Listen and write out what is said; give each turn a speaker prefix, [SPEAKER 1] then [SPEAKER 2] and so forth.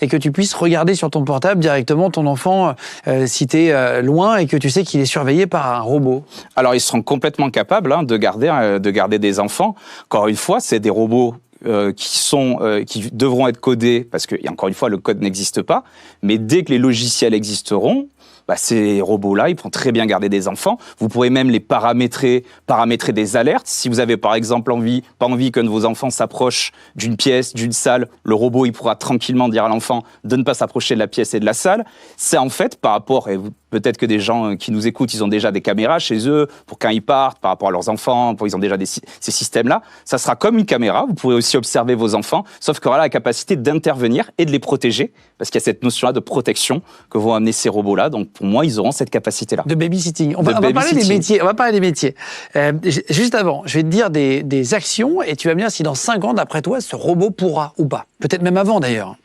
[SPEAKER 1] et que tu puisses regarder sur ton portable directement ton enfant si tu es loin et que tu sais qu'il est surveillé par un robot?
[SPEAKER 2] Alors, ils seront complètement capables de garder des enfants. Encore une fois, c'est des robots qui devront être codés, parce que, encore une fois, le code n'existe pas. Mais dès que les logiciels existeront, ces robots-là, ils pourront très bien garder des enfants. Vous pourrez même les paramétrer des alertes. Si vous avez, par exemple, pas envie que vos enfants s'approchent d'une pièce, d'une salle, le robot, il pourra tranquillement dire à l'enfant de ne pas s'approcher de la pièce et de la salle. C'est en fait par rapport, et peut-être que des gens qui nous écoutent, ils ont déjà des caméras chez eux, pour quand ils partent, par rapport à leurs enfants, ils ont déjà ces systèmes-là. Ça sera comme une caméra. Vous pourrez aussi observer vos enfants, sauf qu'il aura la capacité d'intervenir et de les protéger, parce qu'il y a cette notion-là de protection que vont amener ces robots-là. Donc, pour moi, ils auront cette capacité-là.
[SPEAKER 1] De babysitting. On va parler des métiers. On va parler des métiers. Juste avant, je vais te dire des actions et tu vas me dire si dans 5 ans, d'après toi, ce robot pourra ou pas. Peut-être même avant, d'ailleurs.